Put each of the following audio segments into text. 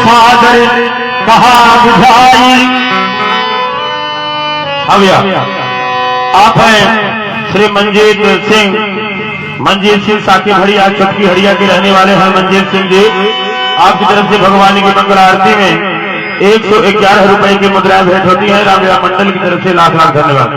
सागर कहा बुझाई। आप हैं श्री मंजीत सिंह साकी हड़िया चौकी हड़िया के रहने वाले हैं। मंजीत सिंह जी, आपकी तरफ से भगवान की मंगल आरती में 111 रुपए की मुद्राएं भेंट होती है। रामविला मंडल की तरफ से लाख लाख धन्यवाद।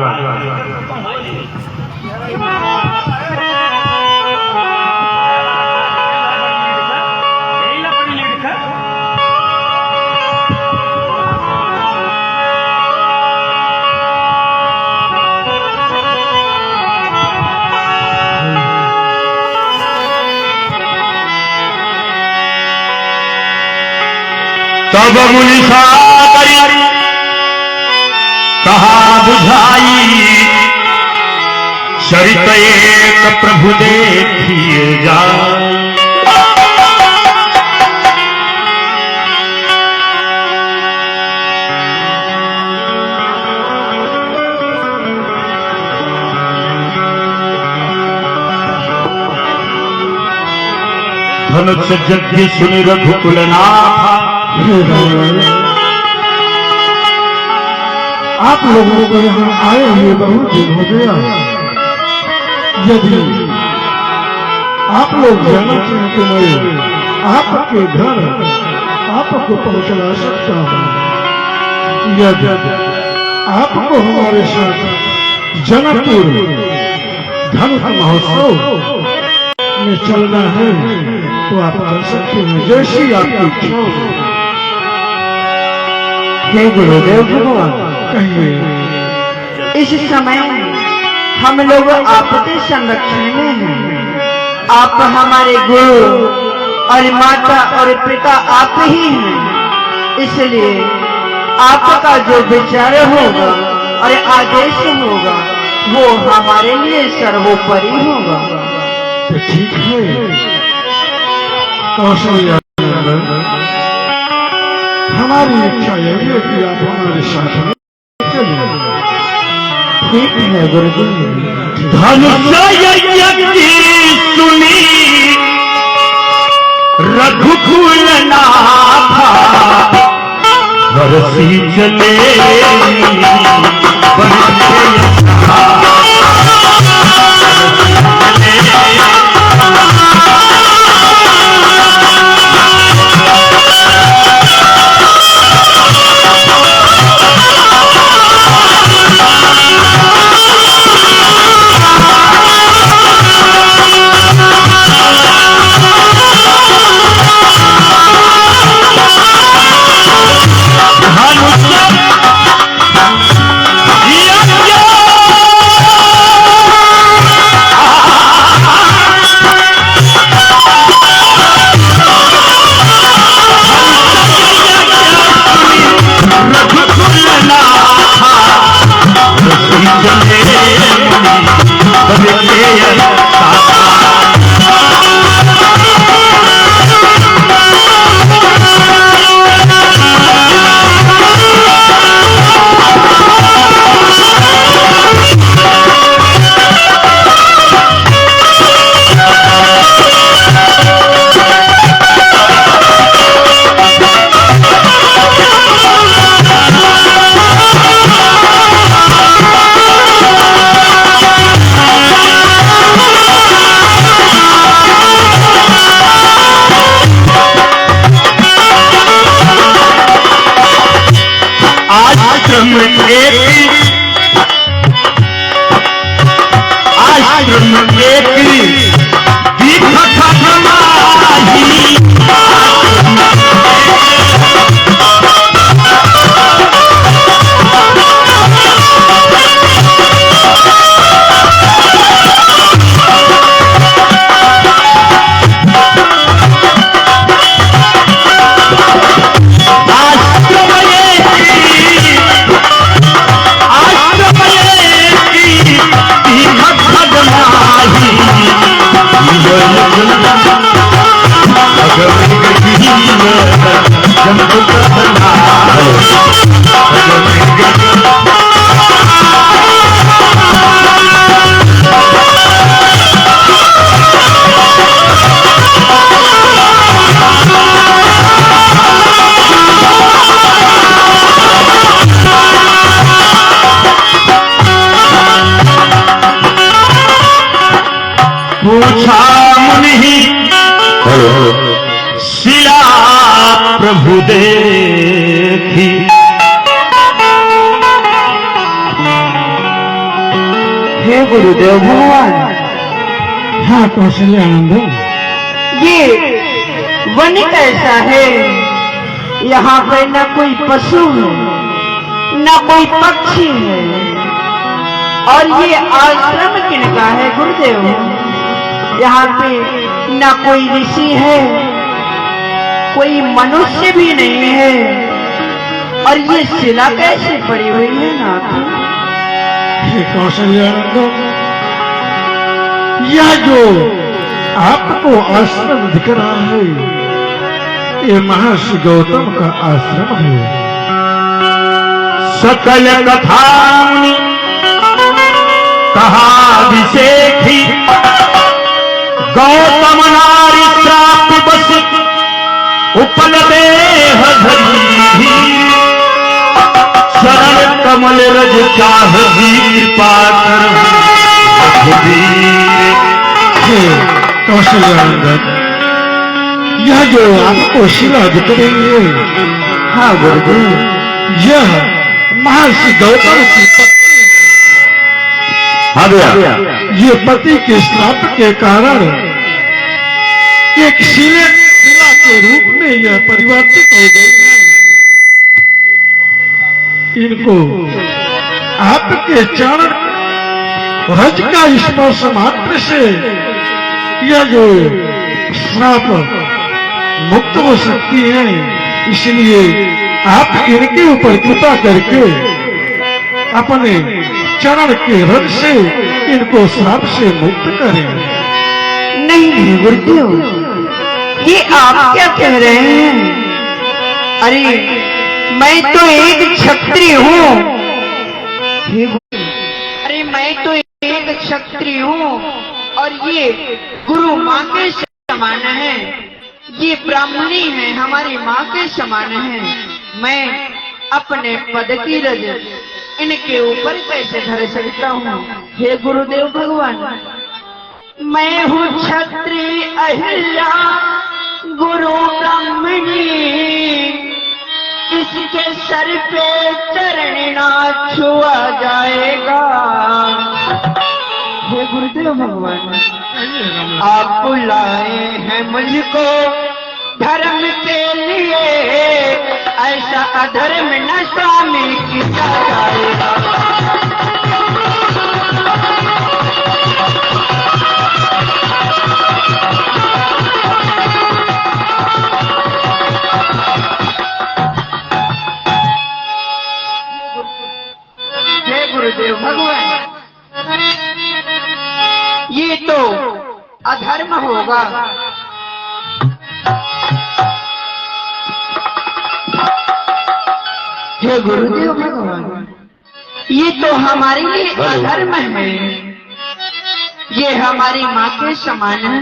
तब मुनि सागर कहा बुझाई, सरित एक प्रभु देखिए जाए। धनुष जग्गी सुनि रघुकुल नाथा। आप लोगों को यहाँ आए हुए बहुत दिन हो गया। यदि आप लोग जाना चाहते मैं आपके घर आपको पहुंचा सकता हूँ। यदि आपको हमारे साथ जनकपुर धनुष महोत्सव में चलना है तो आप कर सकते हैं, जैसी आपकी इच्छा हो। हे गुरुदेव भगवान, कहिए। इस समय हम लोग आपके संरक्षण में हैं। आप हमारे गुरु और माता और पिता आप ही हैं, इसलिए आपका जो विचार होगा और आदेश होगा वो हमारे लिए सर्वोपरि होगा। तो ठीक है कौशल्या, हमारी इच्छा यही है कि आप हमारे साथ में चलिए। ठीक है गुरुदेव। धनुष सुनी रघुकुल नाथा, बरसी चले पूछा मुनि शिला प्रभु देखी। हे गुरुदेव भगवान, हाँ कौशल्यानंद, ये वन कैसा है? यहाँ पे न कोई पशु है न कोई पक्षी है, और ये आश्रम किनका है गुरुदेव? यहाँ पे न कोई ऋषि है, कोई मनुष्य भी नहीं है, और ये शिला कैसे पड़ी हुई है नाथ? हे कौशल्यानंद, यह जो आपको आश्रम दिख रहा है, ये महर्षि गौतम का आश्रम है। सकल कथा मुनि कहा विशेखी, गौतम नारी श्राप बस उपल देह धरी। शरण कमल रज चाह कृपा कर हे कौशल्यानंद, यह जो आपको शिला दिख रही है, हाँ गुरुदेव, यह महर्षि गौतम की पत्नी है। ये पति के श्राप के कारण एक शिला के रूप में यह परिवर्तित हो गई है। इनको आपके चरण रज का स्पर्श मात्र से यह जो श्राप मुक्त हो सकती है, इसलिए आप इनके ऊपर कृपा करके अपने चरण के रज से इनको श्राप से मुक्त करें। नहीं नहीं गुरुदेव, ये आप क्या कह रहे हैं? अरे मैं तो एक क्षत्रिय हूँ। अरे मैं तो एक क्षत्रिय हूँ, और ये गुरु माँ के समान है, ये ब्राह्मणी है, हमारी माँ के समान है। मैं अपने पद की रज इनके ऊपर कैसे धर सकता हूँ? हे गुरुदेव भगवान, मैं हूँ क्षत्रिय अहिल्या गुरु ब्राह्मणी, इसके सर पे चरणना छुआ जाएगा। हे गुरुदेव भगवान, आप बुलाए हैं मुझको धर्म के लिए, ऐसा अधर्म न स्वामी किया जाएगा। हे गुरुदेव भगवान, ये तो अधर्म होगा। हे गुरुदेव भगवान, ये तो हमारे लिए अधर्म है, ये हमारी माँ के समान है,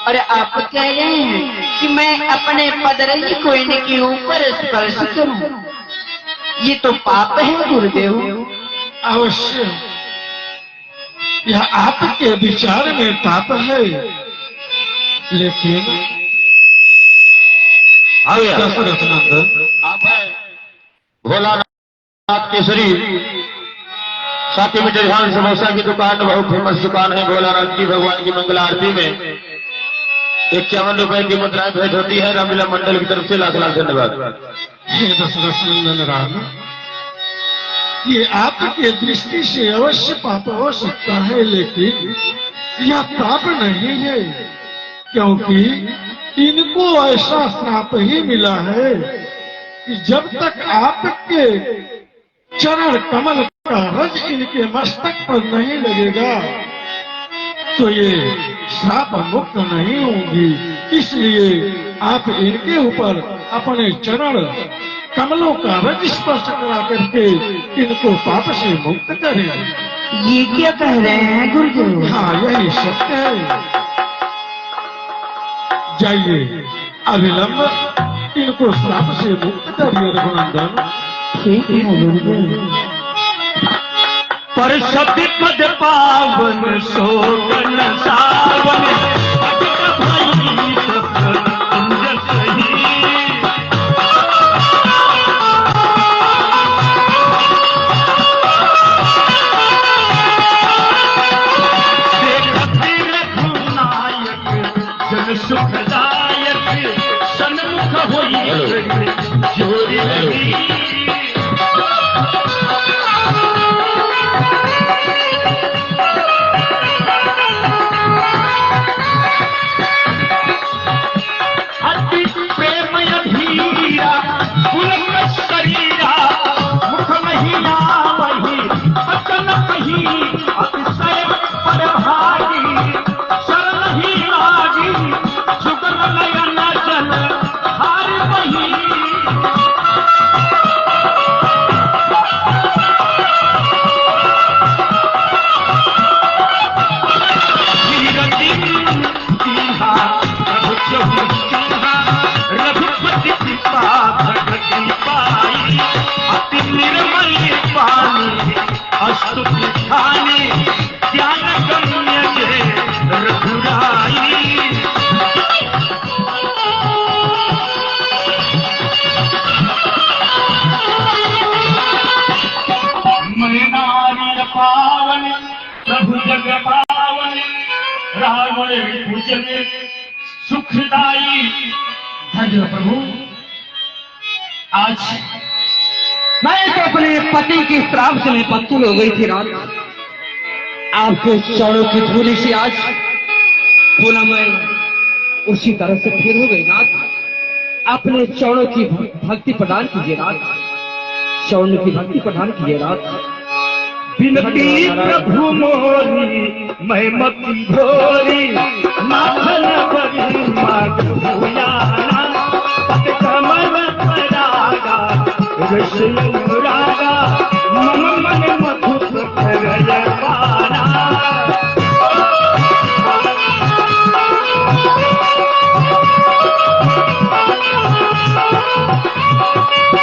और आप कह रहे हैं कि मैं अपने पदरज को इनके ऊपर स्पर्श करूं, ये तो पाप है गुरुदेव। अवश्य यह आपके विचार में पाप है, लेकिन दशरथ नंदन, आप है भोलानाथ केसरी, साथी में जयहान समोसा की दुकान, बहुत फेमस दुकान है भोलानाथ की। भगवान की मंगल आरती में 51 रुपए की मुद्राएं भेंट होती है। रामलीला मंडल की तरफ से लाख लाख धन्यवाद। हे दशरथ नंदन राम, ये आपके दृष्टि से अवश्य पाप हो सकता है, लेकिन यह पाप नहीं है, क्योंकि इनको ऐसा श्राप ही मिला है कि जब तक आपके चरण कमल का रज इनके मस्तक पर नहीं लगेगा तो ये श्राप मुक्त नहीं होंगी। इसलिए आप इनके ऊपर अपने चरण कमलों का रज स्पर्श करा करके इनको पाप से मुक्त करें। ये क्या कह रहे हैं गुरुदेव? हाँ, यही सत्य है। जाइए, अविलंब इनको श्राप से मुक्त करिए रघुनंदन। ठीक है गुरुदेव। पर सती पद पावन सोगन सावन सुखदायक सन्मुख होई जोड़ी लगी अति प्रेमय धीरा पुलक शरीरा मुख महिला वही अचन कही अतिशय पर भागी शरण ही लागी जुगल नयन जल हार वही रघुपति कृपा भगति पाई अति निर्मल पानी अस्तुति खानी ज्ञान गम्य जे रघुराई मैं नारी पावन प्रभु जग पावन रावण भुजन सुखदाई। धन्य प्रभु, आज मैं तो अपने पति के श्राप से मैं पत्तुल हो गई थी रात। आपके चरणों की धूली से आज पुनः मैं उसी तरह से फिर हो गई रात। अपने चरणों की भक्ति प्रदान कीजिए रात, चरणों की भक्ति प्रदान कीजिए रात। बिनती प्रभु मोरी मैं मती भोरी माखन बरी माग भूयाना पत कमल परागा रस अनुरागा मम मन मधुर करल पाना।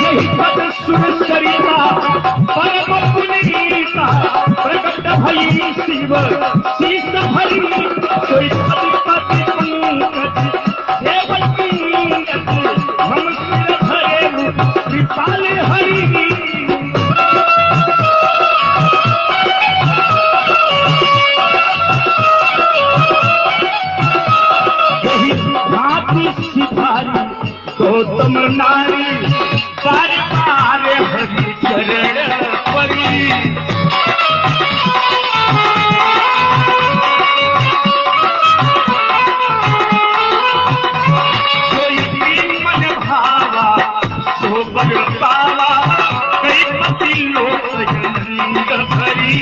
यही पद सुर सरिता परम पुनीता प्रकट भई शिव शीस भरी सोई पति पंकज देवकी हम सिर धरे कृपाल हरि। यही भांति सिधारी गौतम नारी बार बार हरि चरण परी। कोई मन भावा सो बर पावा कई पति लोक रंग भरी।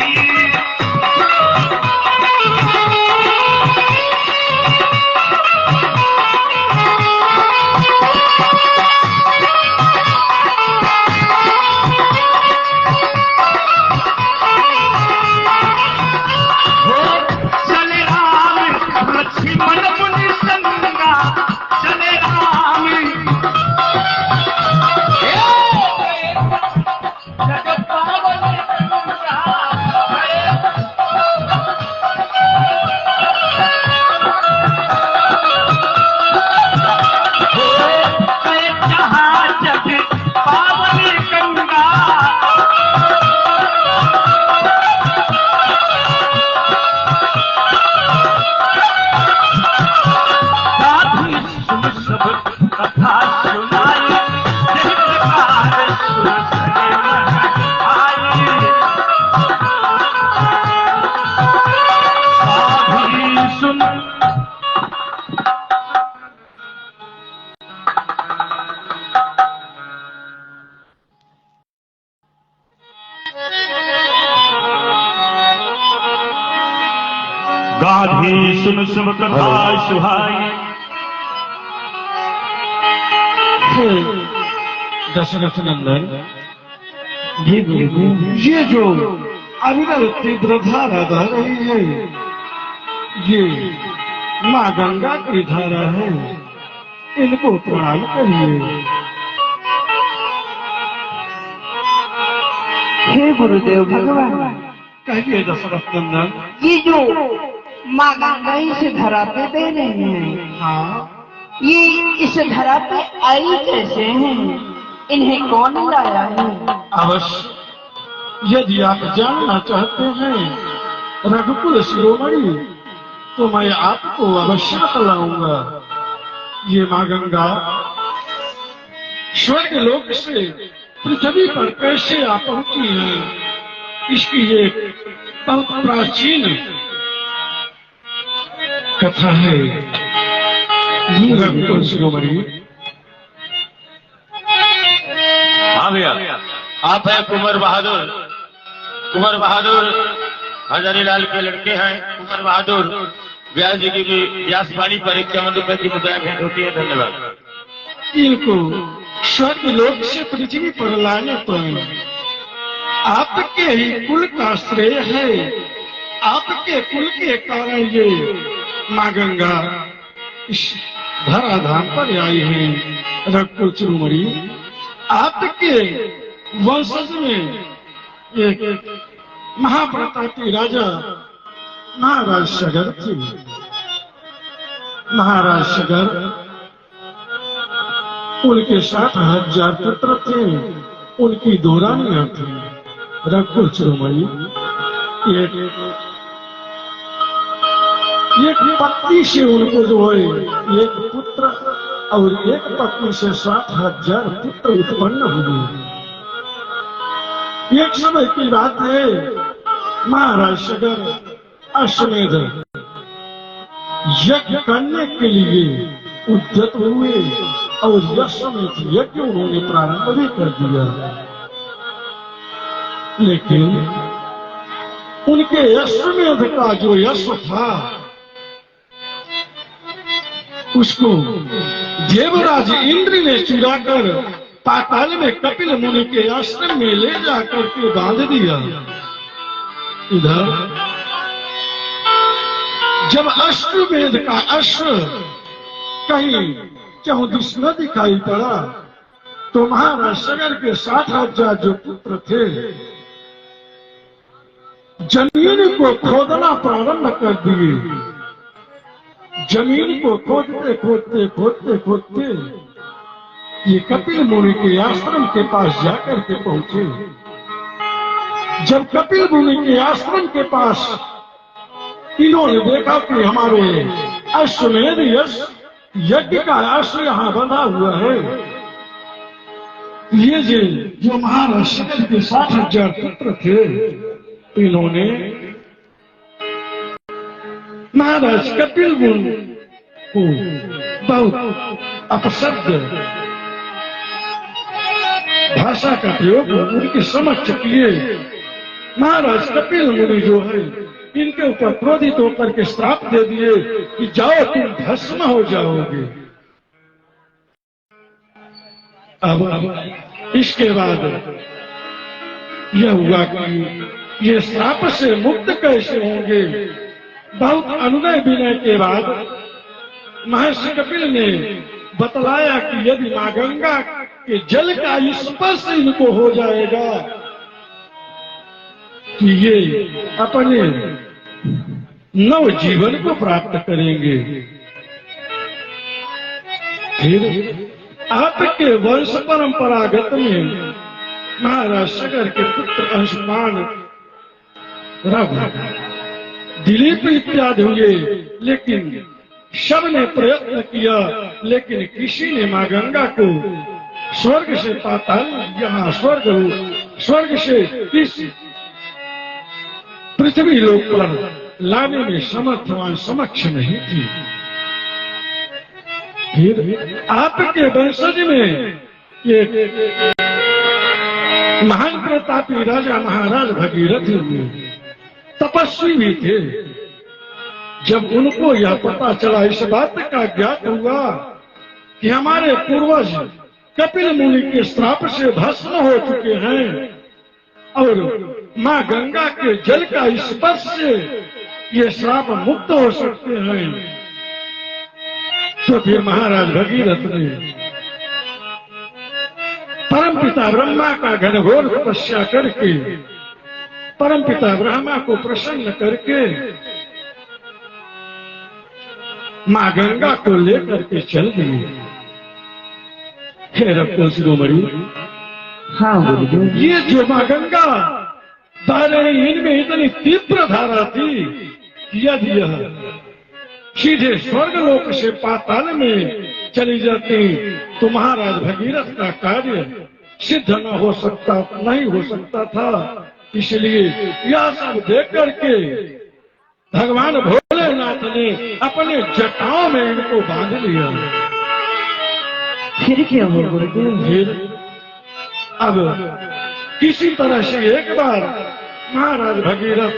गाधी सुन सुन कथा सुहाई। दशरथ नंदन, ये जो अविरल तीव्र धारा बह रही है, ये माँ गंगा की धारा है, इनको प्रणाम करिए। हे गुरुदेव भगवान, कहिए दशरथ नंदन। ये जो माँ गंगा इस धरा पे दे रही हैं, हाँ, ये इस धरा पे आई कैसे हैं? इन्हें कौन लाया है? अवश्य यदि आप जानना चाहते हैं रघुकुल शिरोमणि, तो मैं आपको अवश्य बतलाऊंगा। ये माँ गंगा स्वर्ग लोक से पृथ्वी पर कैसे आ पहुंची है, इसकी एक बहुत प्राचीन कथा है। रघुकुल शिरोमणि। हाँ भैया, आप हैं कुंवर बहादुर। कुंवर बहादुर हजारीलाल के लड़के हैं। कुंवर बहादुर व्यास जी की भी व्यासवाणी पर 51 रुपए की मुद्रा भेंट होती है। धन्यवाद। इनको स्वर्ग लोक से पृथ्वी पर लाने पर आपके ही कुल का श्रेय है। आपके कुल के कारण ये माँ गंगा इस धराधाम पर आई है। रघुकुल शिरोमणि, आपके वंशज में एक महाप्रतापी राजा महाराज सगर थे। महाराज सगर, उनके 60,000 पुत्र थे, उनकी 2 रानियां थी। रघुकुल शिरोमणि, एक पत्नी से उनको जो है एक पुत्र और एक पत्नी से 60,000 पुत्र उत्पन्न हुए। एक समय की बात है, महाराज सगर अश्वमेध यज्ञ करने के लिए उद्यत हुए और अश्वमेध यज्ञ उन्होंने प्रारंभ भी कर दिया। लेकिन उनके अश्वमेध का जो यश था, उसको देवराज इंद्र ने चुराकर पाताल में कपिल मुनि के आश्रम में ले जाकर के बांध दिया। इधर जब अश्वमेध का अश्व कहीं चहुदिश न दिखाई पड़ा, तो महाराज सगर के 60,000 जो पुत्र थे, जमीन को खोदना प्रारंभ कर दिए। जमीन को खोदते खोदते खोदते खोदते ये कपिल मुनि के आश्रम के पास जाकर के पहुंचे। जब कपिल मुनि के आश्रम के पास इन्होंने देखा कि हमारे अश्वमेध यज्ञ का अश्व यहाँ बंधा हुआ है, ये जो महाराज सगर के 60,000 पुत्र थे, इन्होंने महाराज कपिल मुनि को बहुत अपशब्द भाषा का प्रयोग उनके समक्ष किए। महाराज कपिल मुनि जो है, इनके ऊपर क्रोधित होकर के श्राप दे दिए कि जाओ तुम भस्म हो जाओगे। अब इसके बाद यह हुआ कि ये श्राप से मुक्त कैसे होंगे। बहुत अनुनय विनय के बाद महर्षि कपिल ने बतलाया कि यदि माँ गंगा के जल का स्पर्श इनको हो जाएगा कि ये अपने नव जीवन को प्राप्त करेंगे। फिर आपके वंश परंपरागत में महाराज सगर के पुत्र अंशुमान, रघु, दिलीप इत्यादि हुए, लेकिन सब ने प्रयत्न किया, लेकिन किसी ने माँ गंगा को स्वर्ग से पाताल, यहाँ स्वर्ग से इस पृथ्वी लोक पर लाने में समर्थवान समक्ष नहीं थी। फिर आपके वंशज में एक महान प्रतापी राजा महाराज भगीरथ हुए, तपस्वी भी थे। जब उनको यह पता चला, इस बात का ज्ञात हुआ कि हमारे पूर्वज कपिल मुनि के श्राप से भस्म हो चुके हैं और माँ गंगा के जल का स्पर्श से ये श्राप मुक्त हो सकते हैं, तो फिर महाराज भगीरथ ने परमपिता ब्रह्मा का घनघोर तपस्या करके परमपिता ब्रह्मा को प्रसन्न करके मां गंगा को लेकर के चल दिए। हे रत्न शिरोमणि, हाँ गुरुदेव। ये जो मां गंगा बह रही, इनमें इतनी तीव्र धारा थी, यदि यह सीधे स्वर्ग लोक से पाताल में चली जाती तो महाराज भगीरथ का कार्य सिद्ध न हो सकता, नहीं हो सकता था। इसलिए यह सब देख करके भगवान भोलेनाथ ने अपने जटाओं में इनको बांध लिया। फिर क्या हुआ गुरुदेव? फिर अब किसी तरह से एक बार महाराज भगीरथ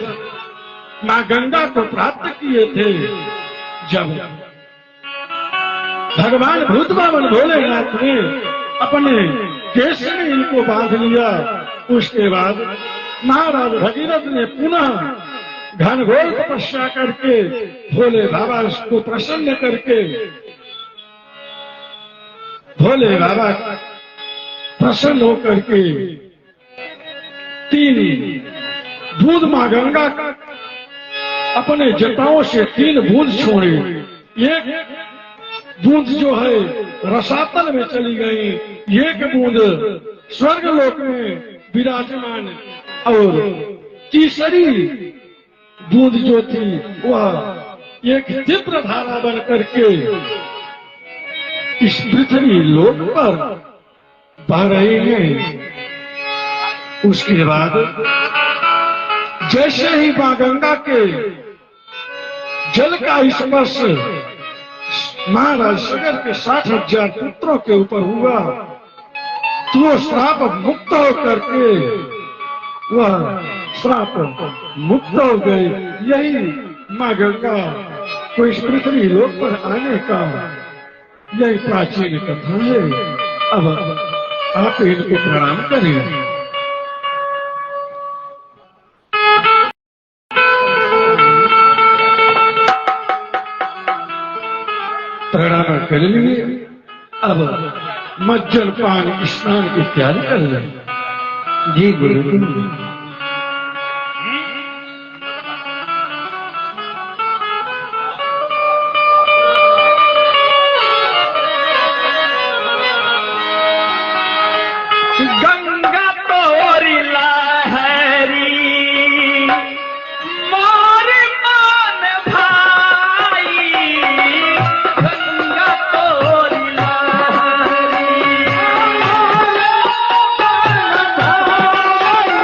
मां गंगा को प्राप्त किए थे। जब भगवान भूत बामन भोलेनाथ ने अपने केश में इनको बांध लिया, उसके बाद महाराज भगीरथ ने पुनः घनघोर तपस्या करके भोले बाबा को प्रसन्न करके भोले बाबा प्रसन्न होकर के 3 बूंद मां गंगा अपने जटाओं से 3 बूंद छोड़े। एक बूंद जो है रसातल में चली गई, एक बूंद स्वर्ग लोक में विराजमान, और तीसरी बूंद जो थी वह एक तीव्र धारा बन करके इस पृथ्वी लोक पर बह रही है। उसके बाद जैसे ही मां गंगा के जल का स्पर्श महाराज सगर के 60,000 पुत्रों के ऊपर हुआ तो वो श्राप मुक्त होकर के वह श्राप मुक्त हो गए। यही मां गंगा को इस पृथ्वी लोक पर आने का यही प्राचीन कथा है। अब आप इनको प्रणाम करें। प्रणाम कर लिए। अब मज्जन पान स्नान की तैयारी कर लें। जी गुरुदेव। गंगा तोरी लहरी मोर मान भाई, गंगा तोरी लहरी मोर मान भाई।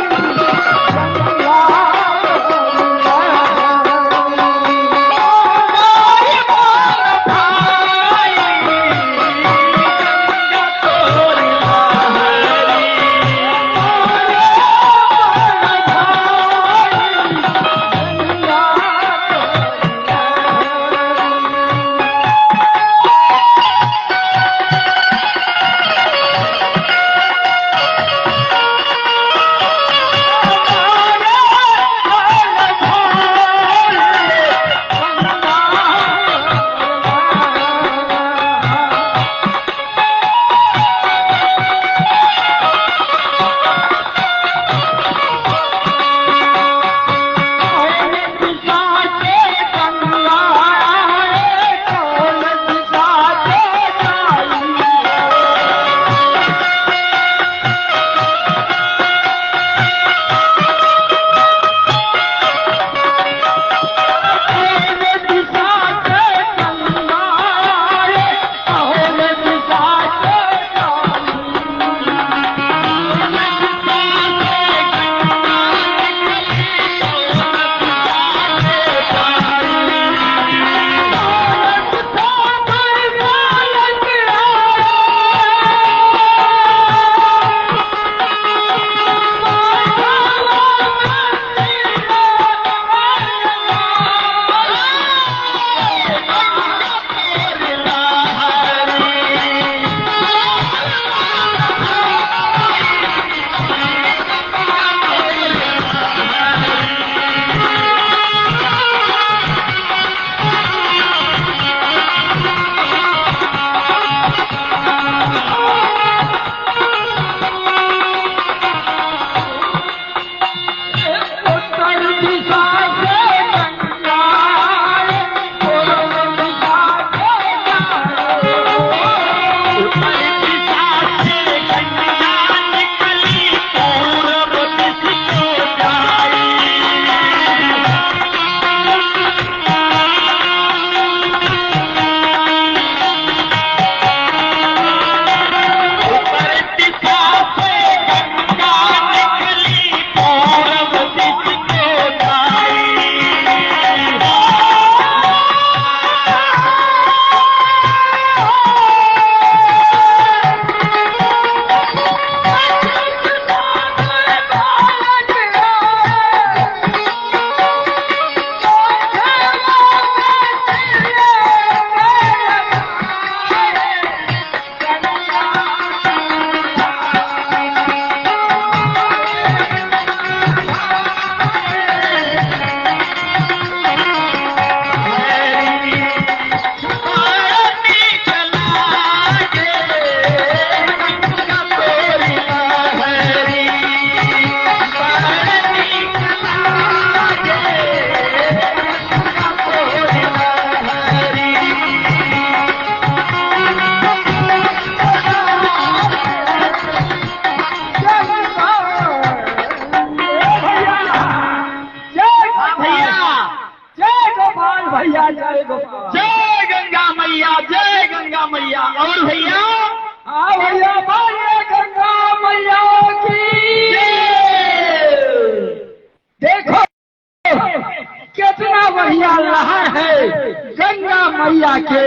मैया के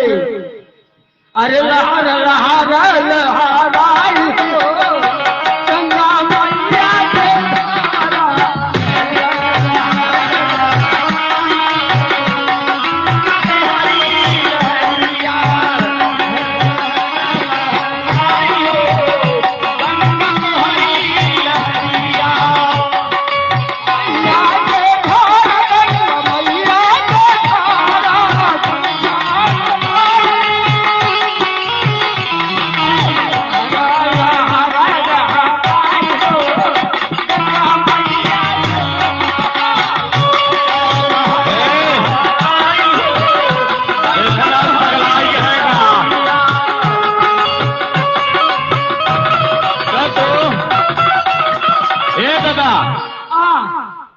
अरे लहर लहर लहराई हो गंगा मैया के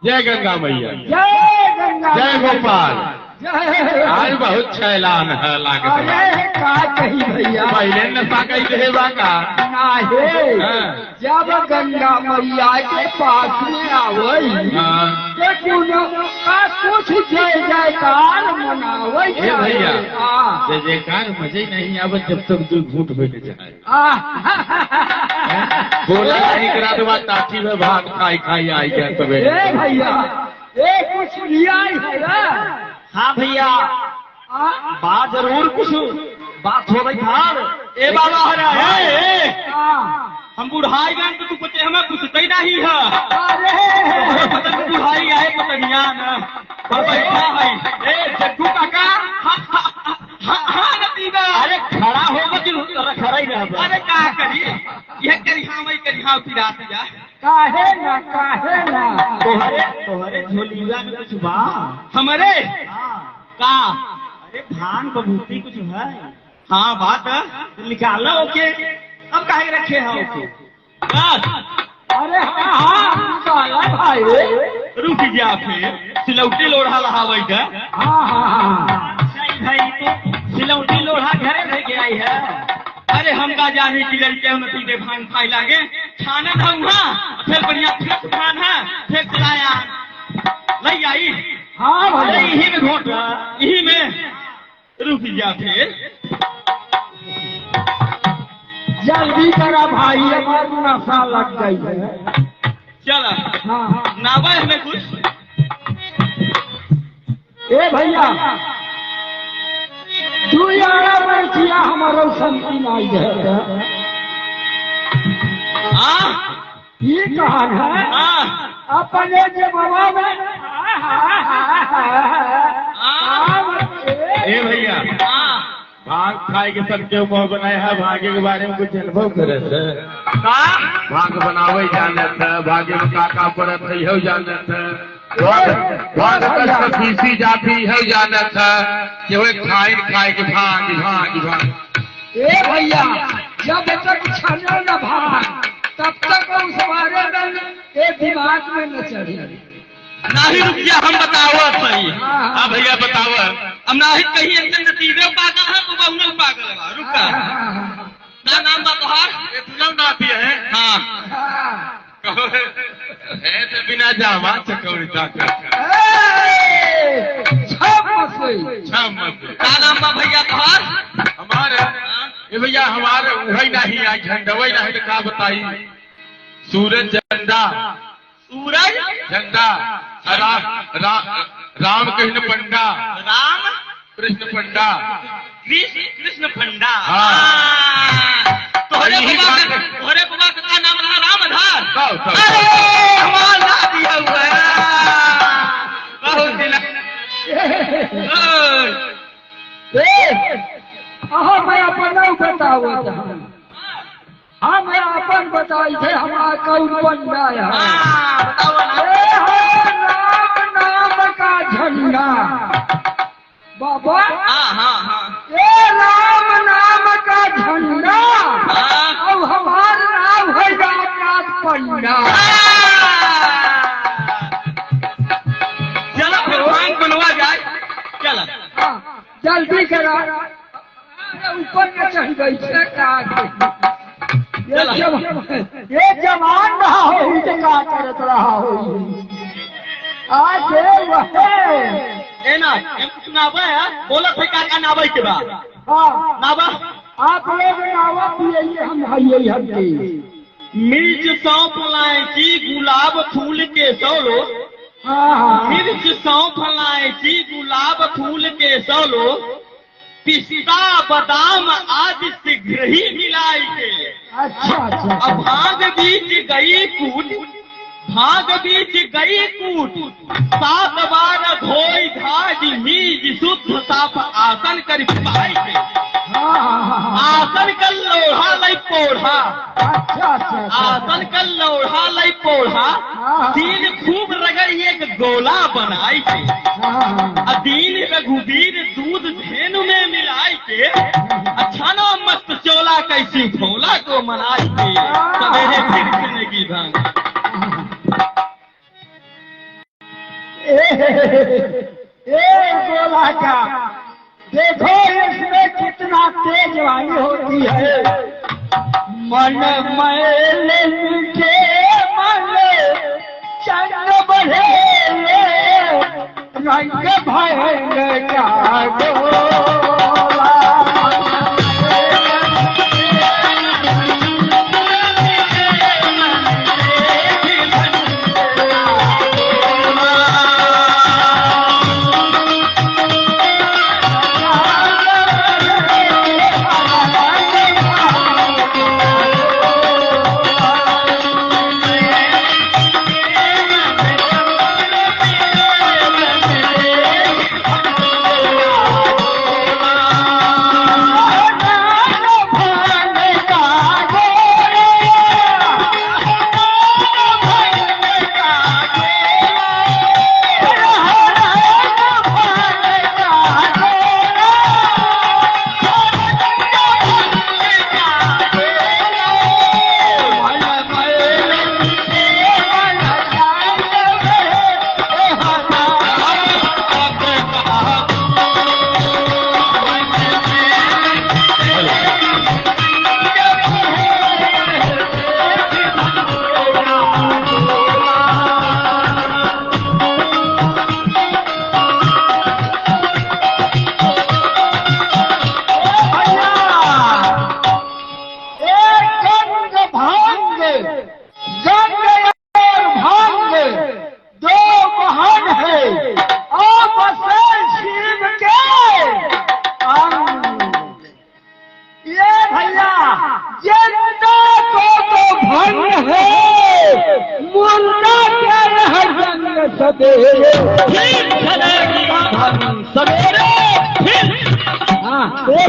जय गंगा मैया, जय गंगा जय गोपाल। जय आज बहुत छैलान है लागत अरे का कही भैया पहले नशा कही देवा का नाहे हाँ। जब गंगा मैया के पास में आवई के कुछ जय जयकार मनावई ए भैया हाँ। जय जयकार मजे नहीं आवत जब तक दू घूट हो जाए बोला नहीं करा तो बात टाठी में भात खाई खाई आई गया तबे ए भैया ए कुछ लिया है ना हाँ भैया बात जरूर कुछ बात हो गई था ए बाबा हरा है हाँ। हम बुढ़ाई गए तो तू पते हमें कुछ कही नहीं है अरे पता नहीं बुढ़ाई आए पतनिया न पर बैठा है ए जग्गू काका हाँ नतीबा अरे खड़ा होगा कि खड़ा ही रह अरे का करी यह करी हाँ वही करी हाँ फिर आती जा काहे ना तोहरे झोलिया में कुछ बा हमारे का अरे भान बबूती कुछ है हाँ बात है निकालो ओके अब काहे रखे हैं ओके बस अरे हाँ काला भाई रुक जा फिर सिलौटी लोढ़ा लहावई का हाँ सही भाई तो सिलौटी लोढ़ा घरे रह गया है अरे हम का जाने की लड़के हम पीते भांग खाई लागे खाना था वहाँ फिर बढ़िया फिर खान है फिर चलाया लई आई हाँ अरे भैया यही में घोट यही में रुक जा फिर जल्दी करा भाई हमारी नशा लग गई है चल हाँ नावा हमें कुछ ए भैया तू यारा बैठिया हमारो संति नहीं है हाँ ये कहा है हाँ अपने जमाना में ए भैया हाँ भांग खाए के सबके मुंह बनाए है भाग्य के बारे में कुछ अनुभव करे थे का भांग बनावे जाने थे भाग्य में काका पड़त है यहो जाने थे भांग कस पीसी जाती है जाने थे कि वो खाए के भांग भांग भांग ए भैया जब तक छाने न भाग तब तक उस बारे में ये दिमाग में न चढ़ी नाही रुक जा हम बताओ सही हाँ भैया बताओ हम नाही कहीं अंदर नतीजे पागल है तो बहुना पागल है रुक का ना नाम बा तोहार इतना नाती है हाँ कहो है तो बिना जामा चकौड़ी ताकर का नाम बा भैया तोहार हमारे ये भैया हमारे वही नहीं आई झंडा वही नहीं तो क्या बताई सूरज झंडा सूरज झंडा राम कृष्ण पंडा राम कृष्ण पंडा कृष्ण पंडा हाँ। तोहरे यही बाबा बात- तोहरे बाबा का नाम रहा रामधार कहो, कहो। अरे हमारा नाती है हुआ बहुत दिल मैं अपन बताओ हाँ मैं अपन बताई थे हमारा कौन पंडा है बताओ ना ए हो राम नाम का झंडा बाबा हाँ हाँ हाँ ए राम नाम का झंडा हाँ। अब हमारा नाम है रामनाथ पंडा चलो फिर भांग बनवा जाए चलो हाँ, जल्दी करा ऊपर में चढ़ गई है का ये जवान रहा हो क्या करत रहा हो आगे वह ए ना नावे बोला थे का नावे के बाद हाँ नावा आप लोग नावा पिए हम खाइए हड्डी। मिर्च सौंफ इलायची गुलाब फूल के सौलो हाँ मिर्च सौंफ इलायची गुलाब फूल के सौलो पिस्ता बादाम आदि शीघ्र ही मिलाई के अच्छा अच्छा अब भाग बीच गई कूट भाग बीच गई कूट 7 बार धोई धाज मीज शुद्ध साफ आसन कर पाई के आसन कर लोढ़ा लई पोढ़ा अच्छा अच्छा आसन कर लोढ़ा लई पोढ़ा तीन खूब रगड़ एक गोला बनाई के दीन रघुवीर दूध धेनु में मिलाई के अच्छा ना मस्त चोला कैसी भोला को मनाई के सवेरे फिर जिंदगी भांग गोला का देखो इसमें कितना तेज वाली होती है। मन मैल के मन चंद बढ़े रंग भैल का गोला।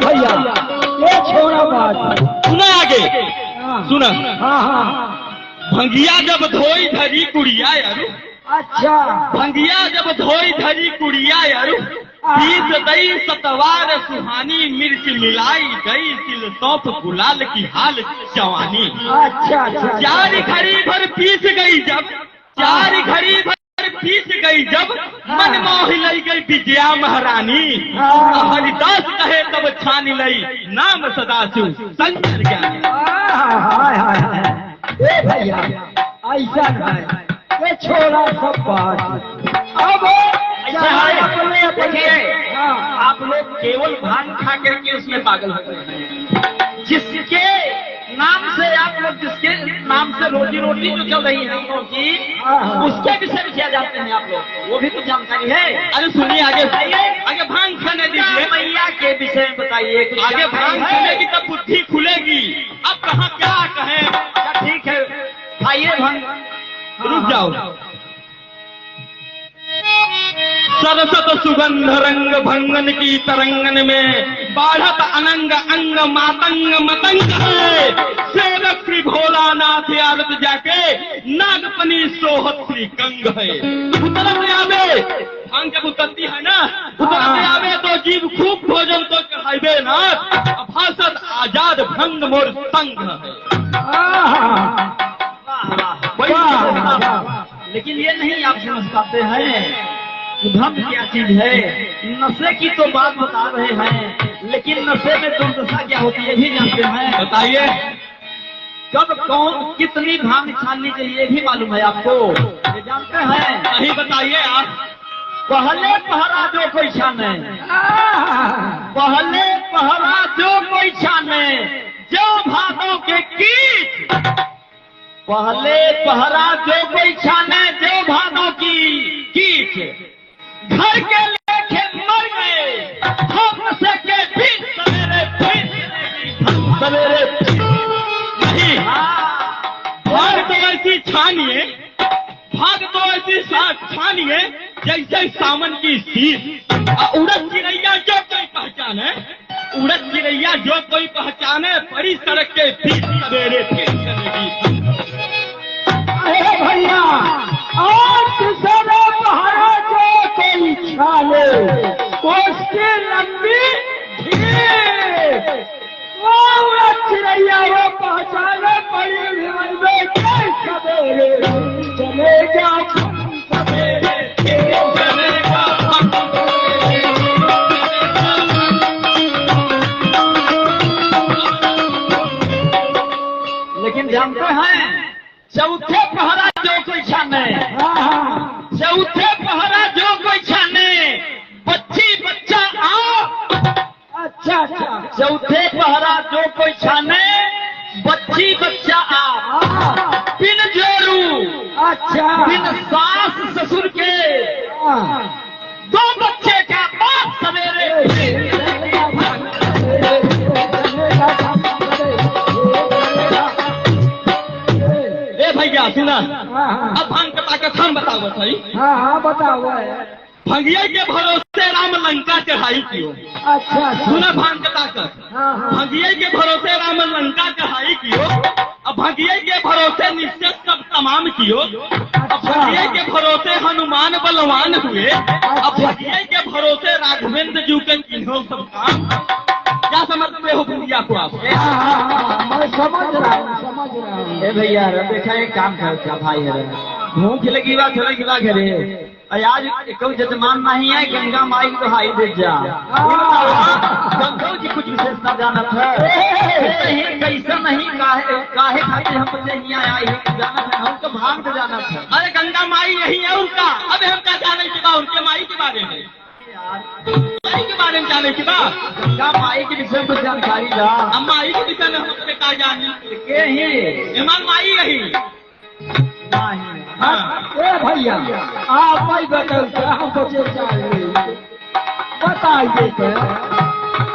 भैया ये छोड़ा बात सुना आगे सुना हाँ हाँ भंगिया जब धोई धरी कुड़िया यारू अच्छा भंगिया जब धोई धरी कुड़िया यारू बीस दई सतवार सुहानी मिर्च मिलाई गई तिल सौंफ गुलाल की हाल जवानी अच्छा अच्छा चार घड़ी भर पीस गई जब चार घड़ी भर पीस गई जब मन मोह लई गई विजया महारानी हरिदास कहे तब छान लई नाम सदाशिव शंकर ज्ञानी। हाय हाय हाय ए भैया ऐसा है ये छोड़ा सब बात अब देखिए आप लोग केवल भांग खा करके उसमें पागल हो गए हैं। जिसके नाम से आप लोग जिसके नाम से रोजी रोटी जो चल रही है हम लोग की उसके विषय में क्या जानते हैं आप लोग वो भी कुछ जानकारी है। अरे सुनिए आगे आगे भांग खाने दीजिए मैया के विषय में बताइए आगे भांग खानेगी तब बुद्धि खुलेगी। अब कहाँ क्या कहें ठीक है खाइए भांग रुक जाओ। सरसत सुगंध रंग भंगन की तरंगन में बाढ़त अनंग अंग मातंग मतंग है सेवक श्री भोलानाथ आरत जाके नागपनी सोहत श्री कंग है। उतरत आवे भांग जब उतरती है ना उतरत आवे तो जीव खूब भोजन तो चढ़ाइबे ना भाषत आजाद भंग मोर संग है। लेकिन ये नहीं आप समझ पाते हैं धर्म क्या चीज है। नशे की तो बात बता रहे हैं लेकिन नशे में दुर्दशा क्या होती है भी जानते हैं। बताइए कब कौन कितनी भांग छाननी चाहिए भी मालूम है आपको ये जानते हैं नहीं बताइए आप। पहले पहरा जो कोई छाने, पहले पहरा जो कोई छाने, जो भादों के कीट। पहले पहरा जो कोई छाने, जो भादों की कीट। घर के लेके मर गए, हम सके भी सवेरे सवेरे नहीं। भाग तो ऐसी छानिए, भाग तो ऐसी छानिए जैसे सावन की शीत। उड़द चिड़ैया जो कोई पहचाने, उड़द चिड़ैया जो कोई पहचाने, बड़ी सड़क के बीच सवेरे फिर चलेगी। अरे भैया, आज सवेरे पहरा जो कोई छाले, उसकी लंबी भीड़। वो उड़द चिड़ैया वो पहचाने, बड़ी भीड़ में के सवेरे चलेगा सवेरे चलेगा। लेकिन जानते हैं चौथे पहरा जो कोई छाने, चौथे पहरा जो कोई छाने, बच्ची बच्चा आओ। अच्छा अच्छा, चौथे पहरा जो कोई छाने, बच्ची बच्चा आओ। बिन जोरू, अच्छा बिन सास ससुर के, दो बच्चे का बाप सवेरे। भैया सुना, अब भांग कटा के हम बताओ सही। हाँ बताओ। भंगिया के भरोसे राम लंका चढ़ाई कियो। अच्छा सुना भांग कटा कर, भंगिया के भरोसे राम लंका चढ़ाई कियो। अब भंगिया के भरोसे निश्चय सब तमाम कियो। अब भंगिया के भरोसे हनुमान बलवान हुए। अब भंगिया के भरोसे राघवेंद्र जी के किन्हों सब काम। क्या समझते हो भंगिया को आप? मैं समझ रहा हूँ। ए भैया देखा एक काम कर भाई है, मुँह खिलगी बा घरे आज कोई जजमान नहीं है, गंगा माई तो हाई दे जा। गंगा जी कुछ विशेषता जानत है नहीं, कैसा नहीं, काहे खातिर हम यहाँ आई है जानत है, हमको भाग से जानत है। अरे गंगा माई यही है उनका। अब हम क्या जाने के बाद उनके माई के बारे में, माई के बारे में जाने के बाद गंगा माई के विषय में जानकारी ला। हम माई के विषय में हम अपने क्या जाने के ही माई यही। ए भैया, आप भाई बताओ हम बचे बताइए।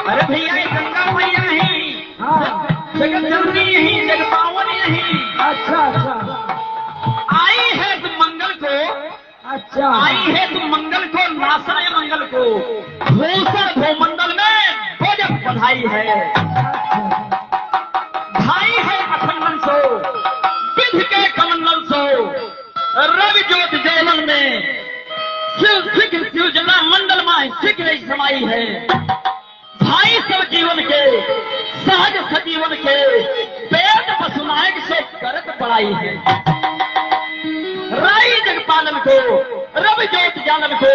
अरे भैया ये गंगा मैया ही, जगत जननी यही, जग पावन यही। अच्छा अच्छा, आई है तुम मंगल को, अच्छा आई है तुम मंगल को, नासाय मंगल को, भूषण भूमंडल में भोजन बधाई है। भाई है अखंडन सो, विधि के कमंडल सो, रवि ज्योति जयमल में शिव जला मंडल में शीघ्र समाई है। भाई सब जीवन के सहज सजीवन के वेद पशुनायक से करत पढ़ाई है। राई जग पालन को, रवि ज्योति जानन को,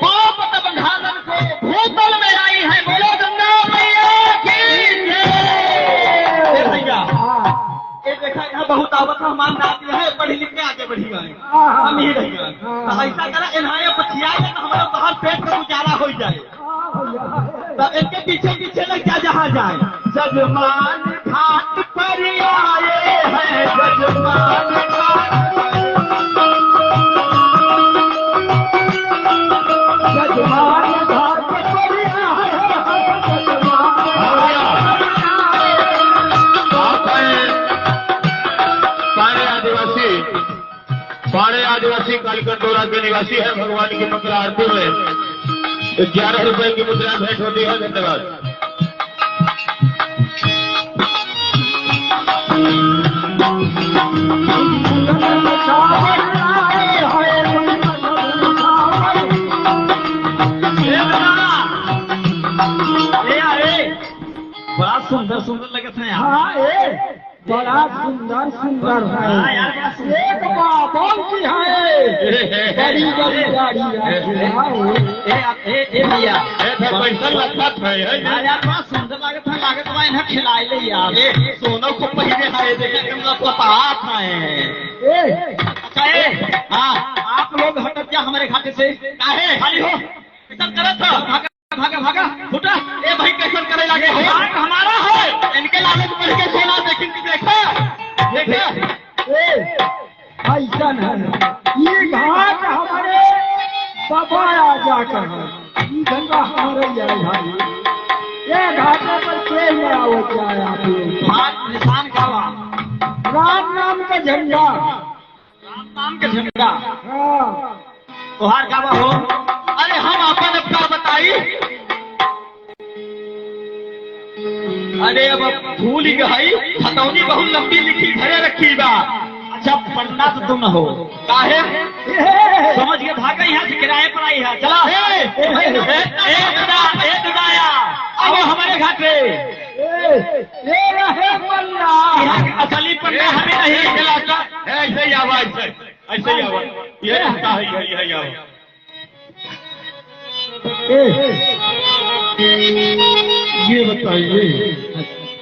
पापत बंधालन को, भूतल में आई है। बोलो गंगा मैया की जय। भैया ये देखा यहाँ बहुत आवत हमारे नाती है, पढ़ी लिख के आगे बढ़ी गए, हम ही रह गए। तो ऐसा करा इन्हाए बचिया तो हमारा बाहर पेट में गुजारा हो जाए। तो इनके पीछे पीछे लग जा जहाँ जाए। जजमान घाट पर आए हैं, जजमान घाट, जजमान घाट पर सारे आदिवासी कालकटोरा के निवासी है। भगवान की मंगल आरती में 11 रुपए की मुद्रा भेंट होती है। धन्यवाद। बड़ा सुंदर सुंदर लगते हैं। हाँ बड़ा सुंदर सुंदर है। एक बाबा की है, बड़ी बड़ी गाड़ी ए भैया पैसा लगता है यार, बड़ा सुंदर लागत है। लागत बा इन्हें खिलाई ले यार, सोनों को पहले है, देखे मतलब पता है। अच्छा हाँ आप लोग हटत क्या हमारे घाटे से? काहे खाली हो? कैसन करत था? भागा भागा भागा फुटा। ए भाई कैसन करे लागे हो? घाट हमारा है, इनके लागे तो बढ़ के सोना देखी देखा देखा। ऐसा है, ये घाट हमारे बाबा जाकर है, ये गंगा हमारे भाई, ये घाटे पर तेल में आवत जाए आप लोग। हाथ निशान कावा, राम नाम का झंडा, राम नाम के झंडा हाँ। तोहार कावा हो? अरे हम अपन अपना बताई। अरे अब भूल गई, खतौनी बहुत लंबी लिखी घरे रखी बा। अच्छा पढ़ना तो तुम हो काहे? समझ के भाग यहाँ से किराए पर आई है। चला दुदाया आओ हमारे घर पे। ये रहे मल्ला, असली पन्ना हमें नहीं खिलाता। ऐसे ही आवा, ऐसे ही आवा, ये रास्ता है, यही आवा। ये बताइए,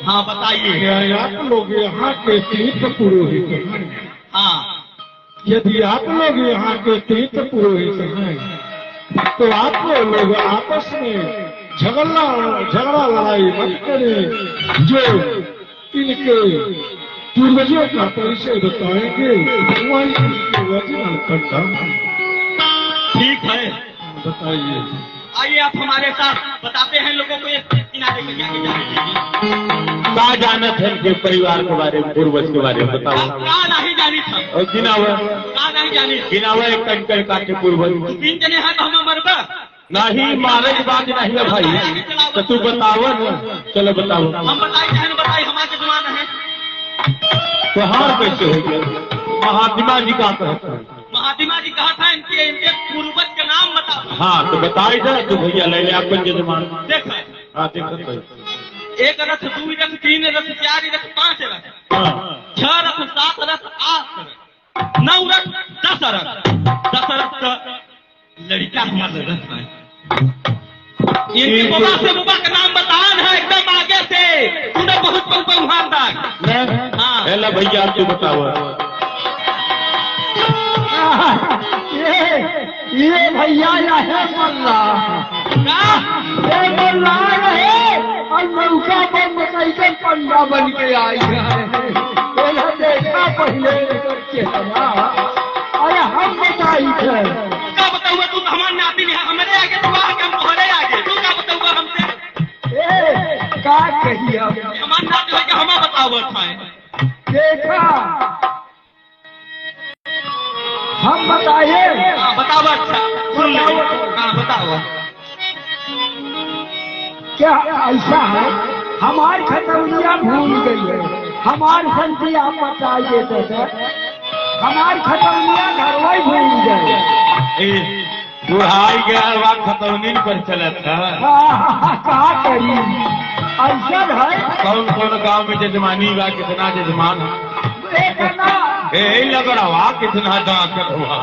हाँ बताइए। क्या आप लोग यहाँ के तीर्थ पुरोहित हैं? हाँ यदि आप लोग यहाँ के तीर्थ पुरोहित हैं, तो आप लोग आपस में झगड़ा लड़ाई मत करें। जो इनके पूर्वजों का परिचय बताएंगे वही वचन करता। ठीक है, बताइए। आइए आप हमारे साथ बताते हैं लोगों को एक किनारे के जाके जाने। का जानत है इनके परिवार के बारे में, पूर्वज के बारे में बताओ। का नहीं जानी था और गिनावा, का नहीं जानी गिनावा एक कंकर काटे पूर्वज 3 जने हैं तो हमें मरबा नहीं, मारे की बात नहीं है भाई, तो तू बताओ ना। चलो बताओ। हम बताई चाहे न बताई, हमारे जवान है। तो हार कैसे हो गया? महात्मा जी का कहता है। महात्मा जी कहा था इनके पूर्वज का नाम बताओ। हाँ तो बताई जा तू भैया, ले ले अपन जजमान। देख हाँ देखो, 1 रथ 2 रथ 3 रथ 4 रथ 5 रथ हाँ 6 रथ 7 रथ 8 रथ 9 रथ 10 रथ 10 रथ का लड़का हमारा रथ है। इनके बाबा से बाबा का नाम बतान है एकदम आगे से पूरा बहुत वहां तक। हाँ पहला भैया तू बताओ। ये भैया रहे मल्ला, ये मल्ला रहे और नौका पर कैसे पंडा बन के आई है। पहले देखा पहले चेहरा, अरे हम बताई थे। क्या बताऊंगा? तू तो हमारे नाती नहीं है, हमारे आगे तो वहाँ के हम तुम्हारे आगे। तू क्या बताऊंगा हमसे? का कहिए हमारे नाती है कि हमें बताओ था देखा, हम बताइए। हाँ बताओ। अच्छा सुन लो। हाँ बताओ। क्या ऐसा है? हमारी खतौनिया भूल गई है, हमारी संति आप बताइए तो सर। हमारी खतौनिया घर वही भूल गए। बुढ़ाई गया वहाँ खतौनी पर चला था। कहा करी ऐसा है? कौन कौन गांव में जजमानी बा, कितना जजमान लग रहा, कितना दांत हुआ।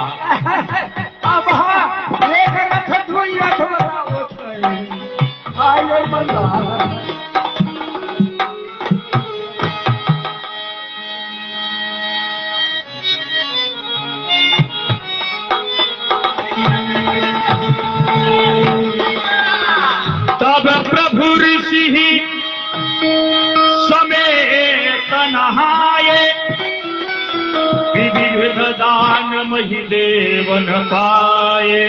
अब हाँ एक रथ धुई रथ आइए बंदा। तब प्रभु ऋषि समेत नहाये, विविध दान मही देवन पाए।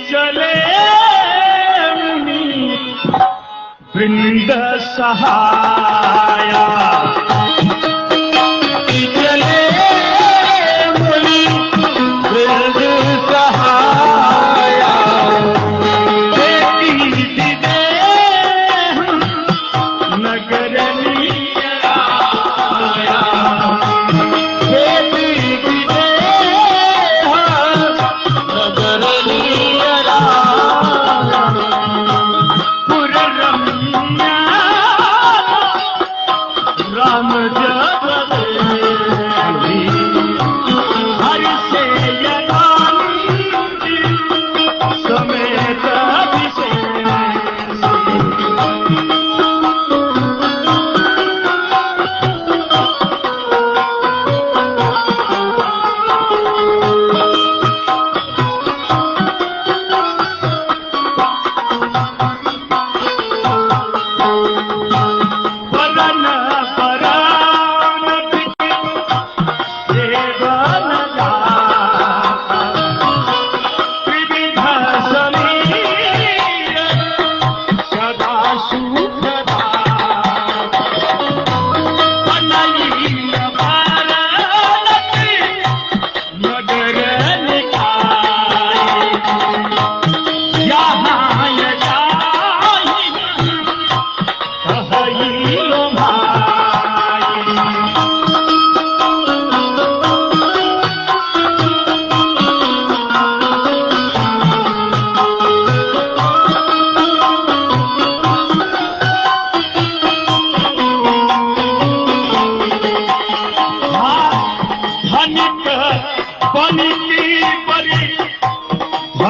चले वृंद सहाया, चले मुनि वृंद सहाया, बेटी दे नगर लिया, बेटी दे नगर लिया।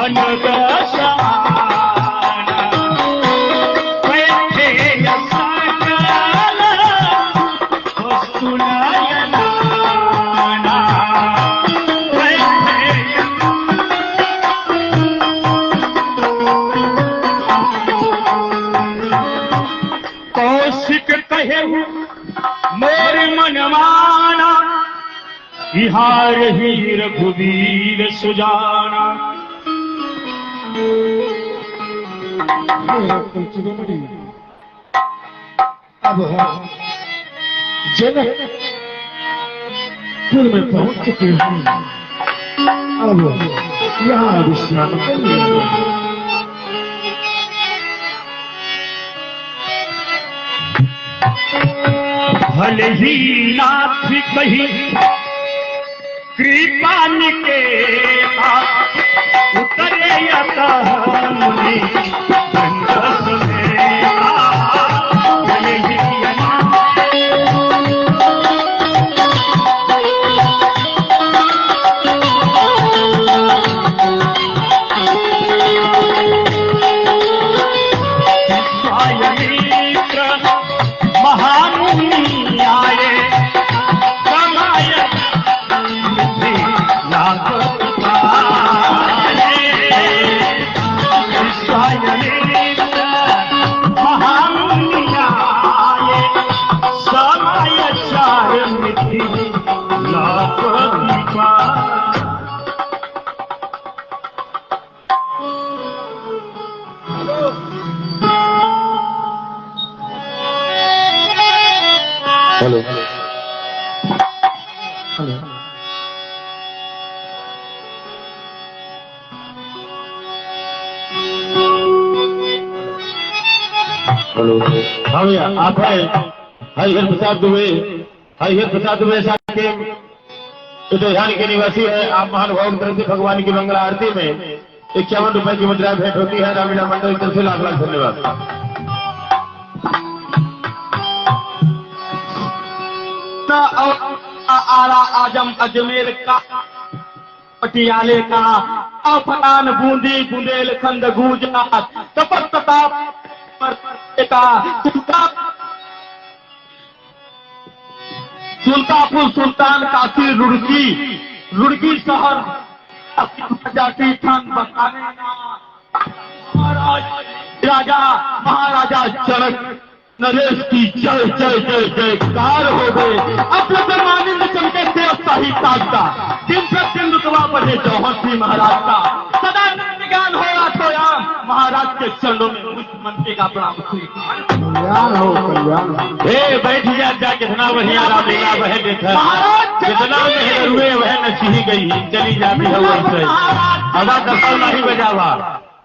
कनक समाना बैठे सकल वस्तुनयना कौशिक कहे मोर मनमाना बिहार ही रघुवीर सुजाना। अब हम जनकपुर में पहुंच चुके हैं। अब यहाँ विश्राम करिए। भले ही नाथ कही कृपा निकेता उतरे मुनि गंगस मेरा। भले ही महामुनि आए समाय महामुनि आए समय चार मिथि लाभ कृपा। Hello hello. हाँ भैया आप है हरिहर प्रसाद दुबे। हरिहर प्रसाद दुबे साहब के ध्यान के निवासी है। आप महानुभाव की तरफ से भगवान की मंगल आरती में 51 रुपए की मुद्रा भेंट होती है। रामीणा मंडल की तरफ से लाख लाख धन्यवाद। आला आजम अजमेर का पटियाले का अफगान बूंदी बुंदेलखंड गुजरात तपस्ता का सुल्तानपुर सुल्तान काशी रुड़की शहर जाति थान बताने राजा महाराजा जनक नरेश की जय जय जय जयकार हो गए। अपने परमानंद चमके थे शाही ताज का दिन प्रतिदिन रुतबा बढ़े जौहर सिंह महाराज का सदा ज्ञान हो सोया महाराज के चरणों में मुख्यमंत्री का प्रणाम। कल्याण हो कल्याण। हे बैठ जा कितना बढ़िया रामलीला वह देखा जितना मेहर हुए वह नची गई चली जाती है वैसे हवा दफल नहीं बजावा।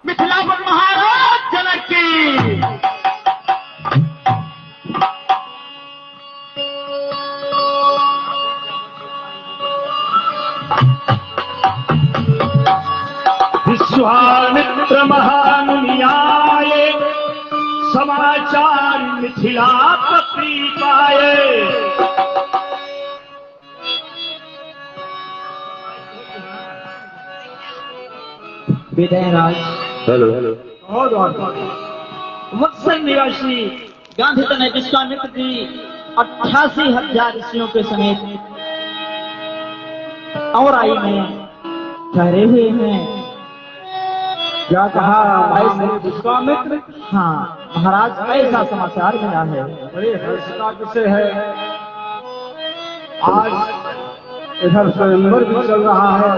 मिथिलापुर महाराज जनक की विश्वामित्र महामुनि आए समाचार मिथिलापति पाए। विदयराज हेलो हेलो वत्सल निवासी गांधी तनय विश्वामित्र जी 88,000 ऋषियों के समेत और आई में ठहरे हुए हैं। क्या कहा विश्वामित्र? हाँ महाराज ऐसा समाचार मिला है। बड़े हर्ष का विषय है। आज इधर स्वयंवर भी चल रहा है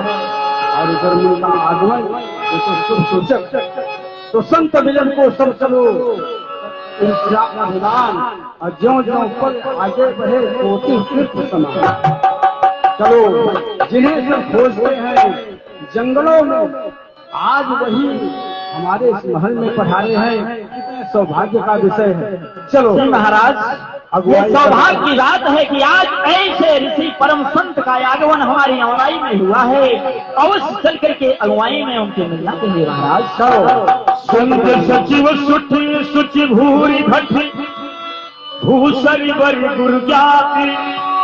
और इधर मेरा आगमन ये तो शुभ सूचक। तो संत मिलन को सब चलो विधान और ज्यो ज्यो पद आगे बढ़े कोटि तीर्थ समान। चलो जिन्हें सब खोजते हैं जंगलों में आज वही हमारे इस महल में पधारे हैं। कितने सौभाग्य का विषय है। चलो महाराज ये सौभाग्य की बात है कि आज ऐसे ऋषि परम संत का आगमन हमारी अगुवाई में हुआ है। अवश्य चल करके अगुवाई में उनके मिलना चाहिए महाराज। चलो संत सचिव सुठी सुचि भूरी भट्टी भूसरी वर गुरु ज्ञाति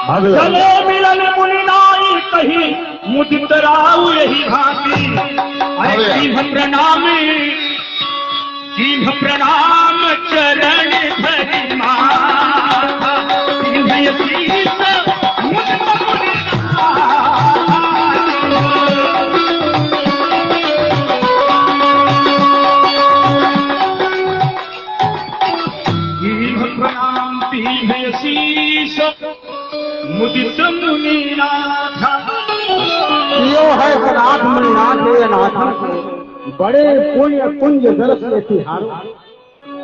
चले मिलन मुनि नाई कही मुदित राव यही भांति। ऐसी भक्त प्रणामी दीन प्रणाम चरण धरि माथा दीन शीस मुझ मुनि दीन प्रणाम दीन शीस मुदित मुनिनाथ यो है नाथ मुनिनाथ ये नाथन को बड़े पुण्य पुंज दर्श के तिहारो।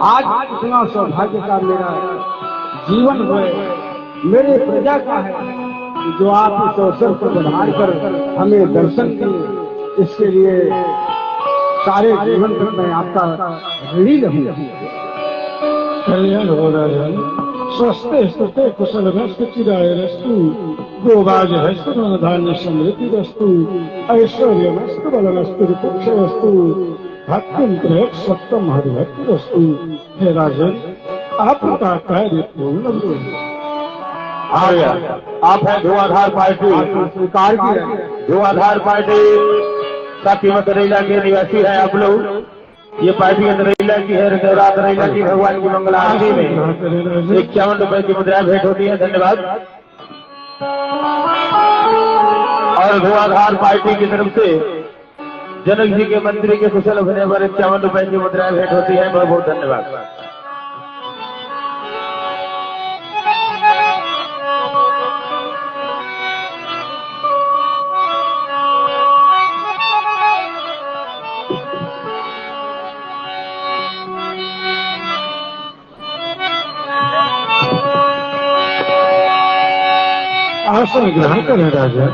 आज इतना सौभाग्य का मेरा जीवन हुए मेरे प्रजा का है जो आप इस अवसर पर बढ़ार कर हमें दर्शन दिए, इसके लिए सारे जीवन तक मैं आपका ऋणी रहूंगा। कल्याण हो राजन, स्वस्थ स्तुते कुशल रस्तु चिराय रस्तु गोभाज हस्तु धान्य समृद्धि रस्तु ऐश्वर्य मस्तु बलमस्तु रिपुक्ष वस्तु भक्तिम प्रयक सप्तम हरिभक्ति रस्तु। हे राजन, आपका कार्य पूर्ण हो। आ गया। आप है धुआधार पार्टी स्वीकार किया। धुआधार पार्टी साकीमत रैला के निवासी है आप लोग। ये पार्टी रैला की है, रात रैला की भगवान की मंगल आरती में 51 रुपए की मुद्रा भेंट होती है। धन्यवाद। और धुआधार पार्टी की तरफ से जनक जी के मंत्री के कुशल होने पर 51 रुपए की मुद्रा भेंट होती है। बहुत बहुत धन्यवाद। आसन ग्रहण करें राजा।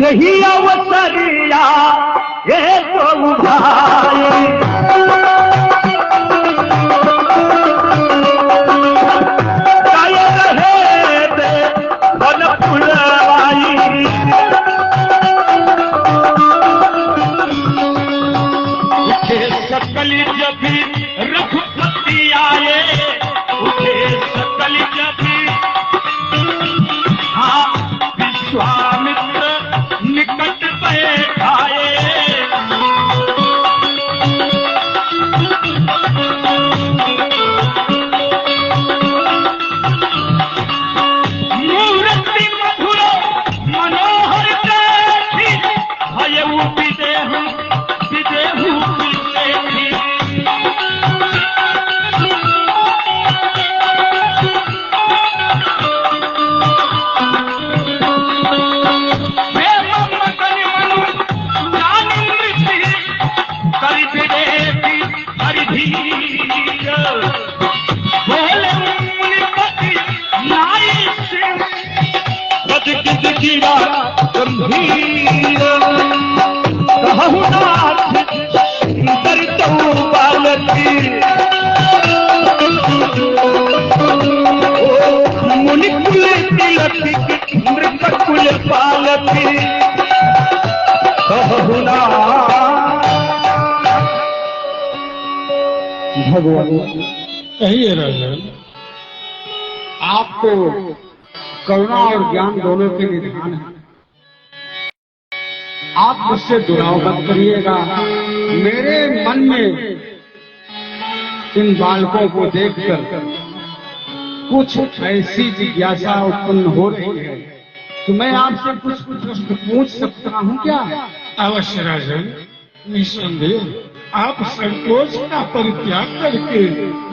यही अवसरिया ये तो उठाए गाय रहे थे बन फुलवाई उठे सकल जब रघुपति आए उठे सकल जब हाँ विश्वामित्र निकट बैठाए मूर्ति मधुर मनोहर देखी भयउ विदेहु विदेहु विदेही गंभीर कहु नाथ सुंदर तो बालती मुनि कुल तिलक मृत कुल पालती कहु भगवान कहिए राजा। आपको करुणा और ज्ञान दोनों के निधान है। आप मुझसे दुराव मत करिएगा। मेरे मन में इन बालकों को देखकर कुछ ऐसी जिज्ञासा उत्पन्न हो रही है कि मैं आपसे कुछ प्रश्न पूछ सकता हूँ क्या? अवश्य राजन, निसंदेह आप संकोच का परित्याग करके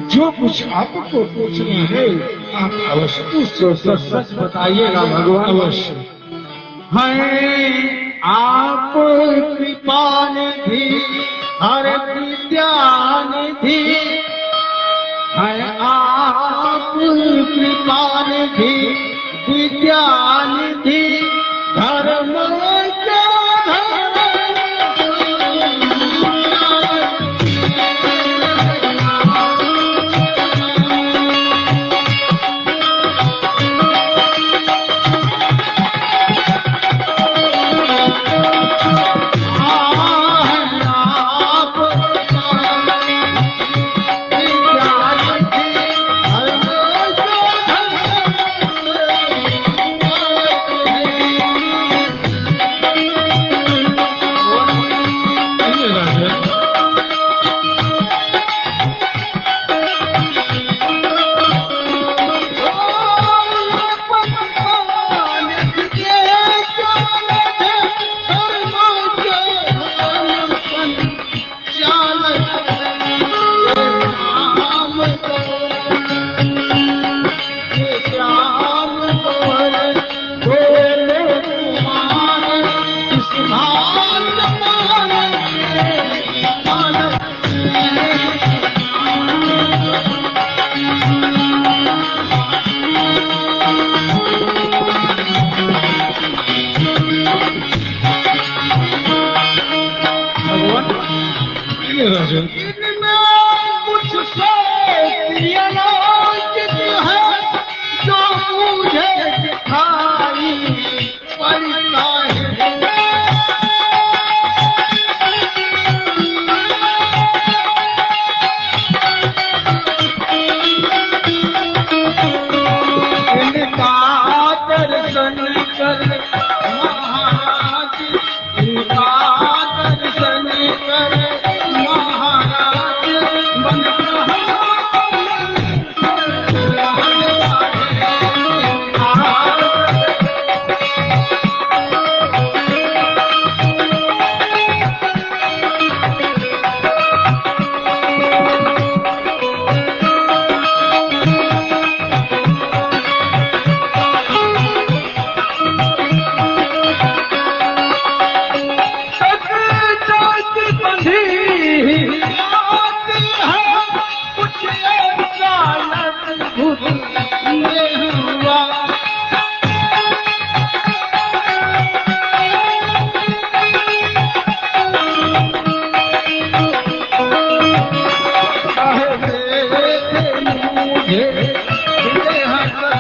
जो कुछ आपको पूछना है आप अवश्य पूछो। सच बताइएगा भगवान। अवश्य। है आप कृपा निधि हर विद्या निधि, है आप कृपा निधि विद्या निधि धर्म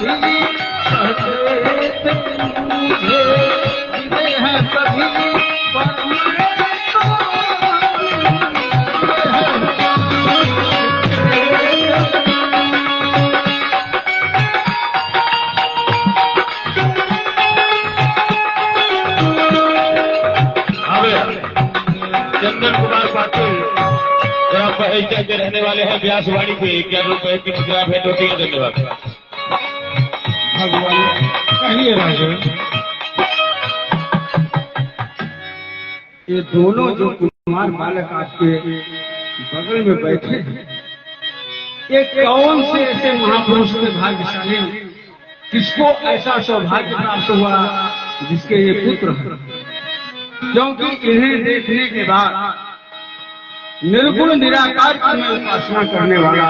कभी कहते मुझे जीते हैं कभी पर मेरे को चंदन कुमार पाटिल ग्राम बहेजा के रहने वाले हैं व्यासवाड़ी के 11 रुपए की मुद्रा भेंट होती है। धन्यवाद। भगवान कहिए राजन, ये दोनों जो कुमार बालक आपके बगल में बैठे हैं, ये कौन से ऐसे महापुरुष के भाग्यशाली किसको ऐसा सौभाग्य प्राप्त हुआ जिसके ये पुत्र हैं? क्योंकि इन्हें देखने के बाद निर्गुण निराकार की मैं उपासना करने वाला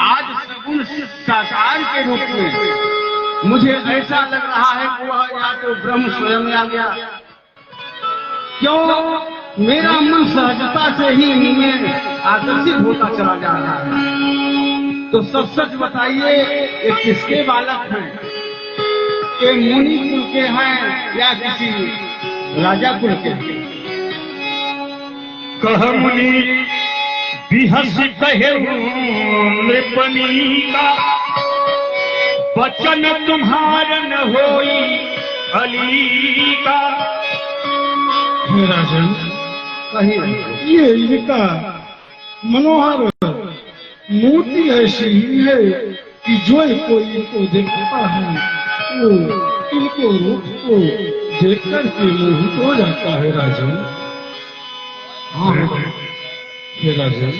आज सगुण साकार के रूप में मुझे ऐसा लग रहा है कि वह या तो ब्रह्म स्वयं आ गया। क्यों मेरा मन सहजता से ही इनमें आकर्षित होता चला जा रहा है। तो सच सच बताइए, ये किसके बालक हैं? ये मुनि कुल के हैं या किसी राजा कुल के? कह मुनि बिहस कहे नृपनी का वचन तुम्हार न होई अली का। हे राजन, कहिए। ये इनका मनोहर मूर्ति ऐसी ही है कि जो कोई इनको देखता है वो इनको रूप को देख करके मोहित हो जाता है राजन। हाँ, हे राजन,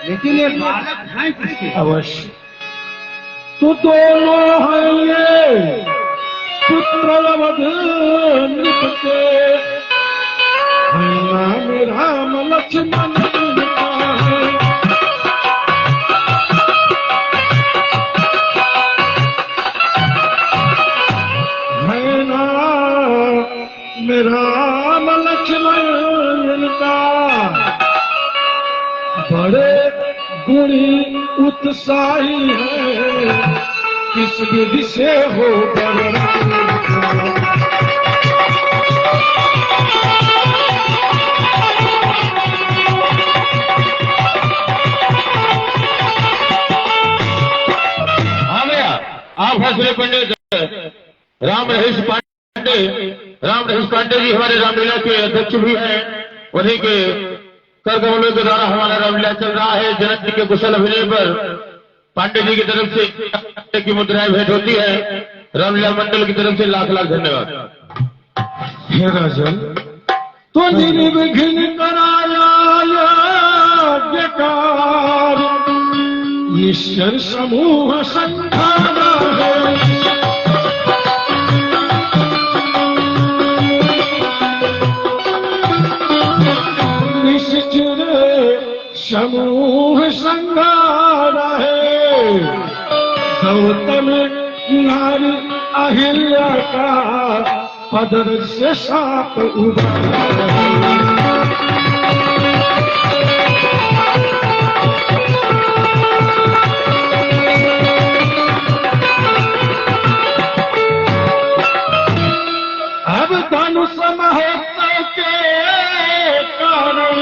लेकिन ये बालक हैं किसके? अवश्य तो दोनों हैं ये पुत्र अवध निपटे, नाम राम लक्ष्मण इनका है। राम लक्ष्मण इनका बड़े गुणी उत्साही है, किस विधि से हो आप हैं श्री पंडित राम रहीश पांडे। राम रहीश पांडे जी हमारे रामलीला के अध्यक्ष भी हैं। उन्हीं के कर कमलों के द्वारा हमारा रामलीला चल रहा है। जनक जी के कुशल अभिनय पर पांडे जी की तरफ से की मुद्राएं भेंट होती है। रामलीला मंडल की तरफ से लाख लाख धन्यवाद। हे राजन, तो निर्विघ्न कराया यज्ञकार, निश्चर समूह संघारा है। निश्चर समूह संघारा है, गौतम नारी अहिल्या का पदर से साप उबारा है। अब धनुष महोत्सव के कारण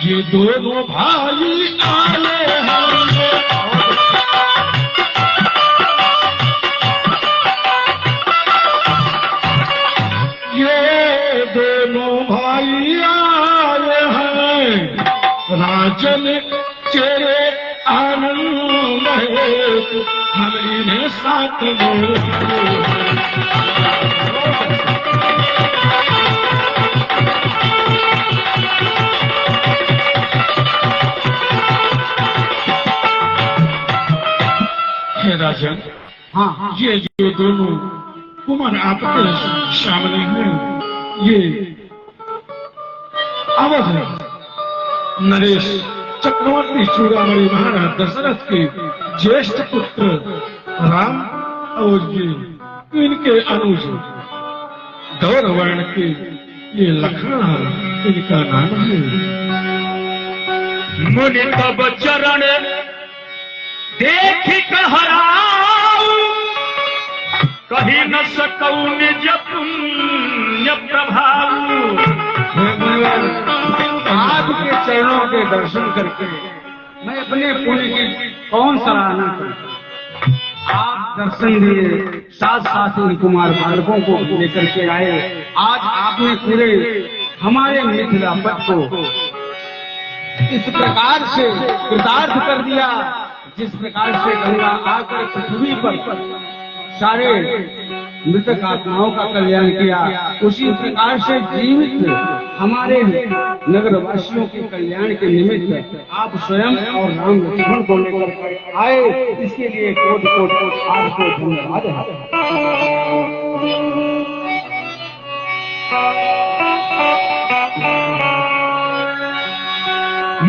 ये दोनों भाई आए हैं। ये दोनों भाई आए हैं, राजन चेरे आनंद है, हम इन्हें साथ में राजन। हाँ, ये जो दोनों कुमार आपके सामने हैं, ये अवध नरेश चक्रवर्ती चूड़ामणि महाराज दशरथ के ज्येष्ठ पुत्र राम और ये इनके अनुज गौरवर्ण के ये लखन इनका नाम है। मुनि तब चरण देख कहरा कही न सकूं निज पुण्य प्रभाव। हे गुरुवर, आपके चरणों के दर्शन करके मैं अपने पुण्य की कौन सराहना करूं। आप दर्शन दिए, साथ साथ इन कुमार बालकों को लेकर के आए। आज आपने पूरे हमारे मिथिला पथ को इस प्रकार से कृतार्थ कर दिया, जिस प्रकार से गंगा आकर पृथ्वी पर सारे मृतक आत्माओं का कल्याण किया, उसी प्रकार से जीवित हमारे नगर वासियों के कल्याण के निमित्त आप स्वयं और राम लक्ष्मण को लेकर आए। इसके लिए कोटि कोटि आपको धन्यवाद है।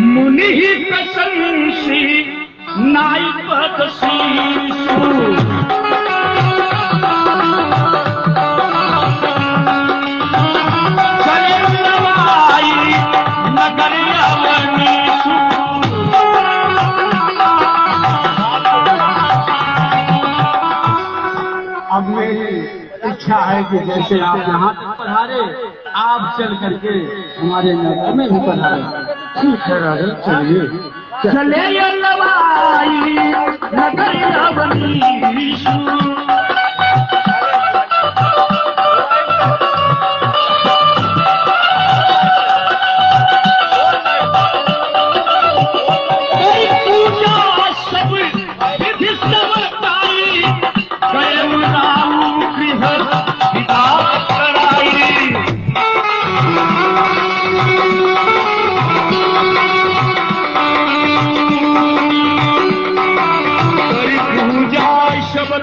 मुनि ही प्रशंसी नाई पद शीशु। अब मेरी इच्छा है कि जैसे आप यहाँ तक पधारे, आप चल करके हमारे नगर में भी पधारे। ठीक है राजा, चलिए। चले लवाई नगर अवनीशु।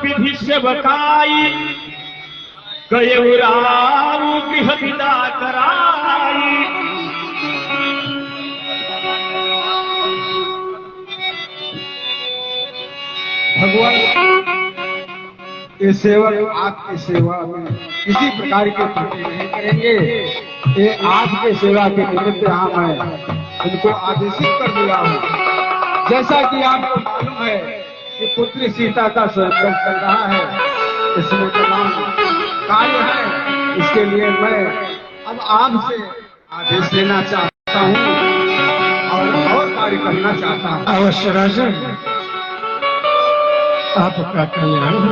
विधि सेवकाई गए राम गृह विदा कराई। भगवान, ये सेवक आपकी सेवा में किसी प्रकार की त्रुटि नहीं करेंगे। ये आपके सेवा के निमित्त यहाँ मैं इनको आदेशित कर दिया हूँ। जैसा कि आपको मालूम है कि पुत्री सीता का स्वयंवर चल रहा है, इसमें तमाम कार्य है। इसके लिए मैं अब आपसे आदेश लेना चाहता हूँ और कार्य करना चाहता हूँ। अवश्य राजन, आपका कल्याण हो।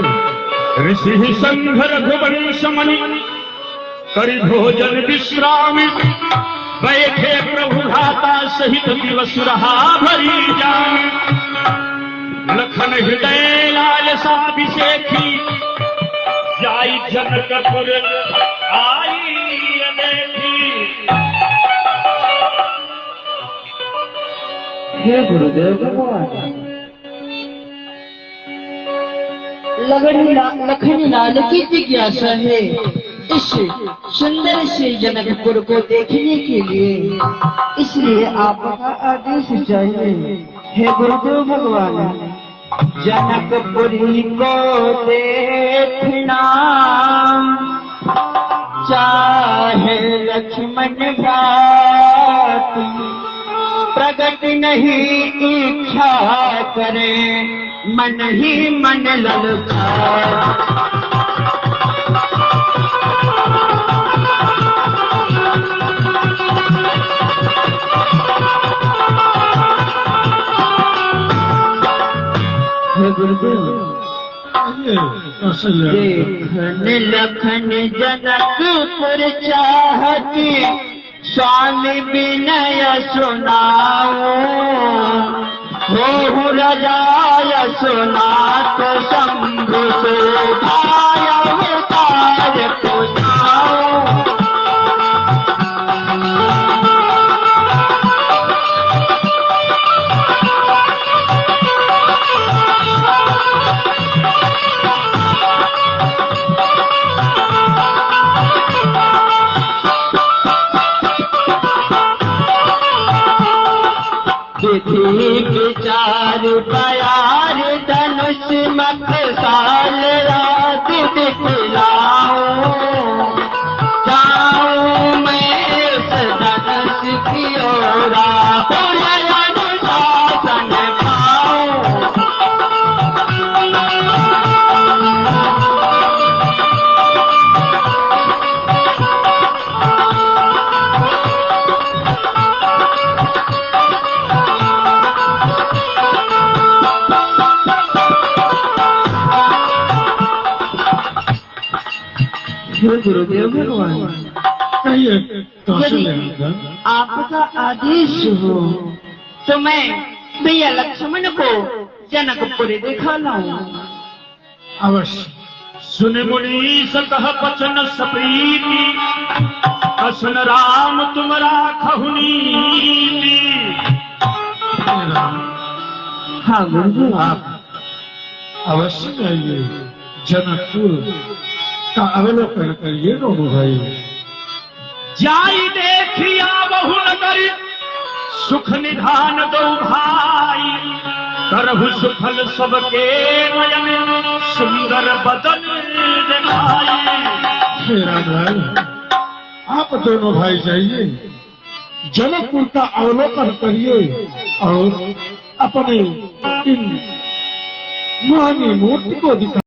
ऋषि संघ रघुवंश मणि करि भोजन विश्राम। बैठे प्रभु भ्राता सहित दिवस रहा भरी जान। लखन हृदय लालसाभिषेखी जाई जनकपुर आई देखी। हे गुरुदेव भगवान, लखन लाल की जिज्ञासा है इस सुंदर से जनकपुर को देखने के लिए, इसलिए आपका आदेश चाहिए। हे गुरुदेव भगवान, जनकपुरी को देखना चाहे लक्ष्मण भाती, प्रगट नहीं इच्छा करे मन ही मन ललचा। देखन लखन जनकपुर चाहती, स्वामी विनय सुनाओ। हो रजाय सुना तो शंभु शोभाय अवतार पुजाओ। विचार प्यार धनुष मत साल रात दिखलाओ। जाऊं मैं धनुष की ओरा अनुशासन पाऊं। हे गुरुदेव भगवान, कहिए तो यदि सुनिए। आपका आदेश हो तो मैं भैया लक्ष्मण को जनकपुर दिखा लाऊं। अवश्य। सुन मुनि सतह बचन सप्रीति, असन राम तुम राखहु नीति। हाँ गुरुदेव, आप अवश्य जाइए जनकपुर का अवलोकन करिए दोनों भाई। जाई देखिया बहु नगर, सुख निधान दो भाई। करहु सुफल सबके नयन, सुंदर बदन दिखाई। हे राम लाल, आप दोनों भाई जाइए जनकपुर का अवलोकन करिए और अपने इन मोहनी मूर्ति को दिखा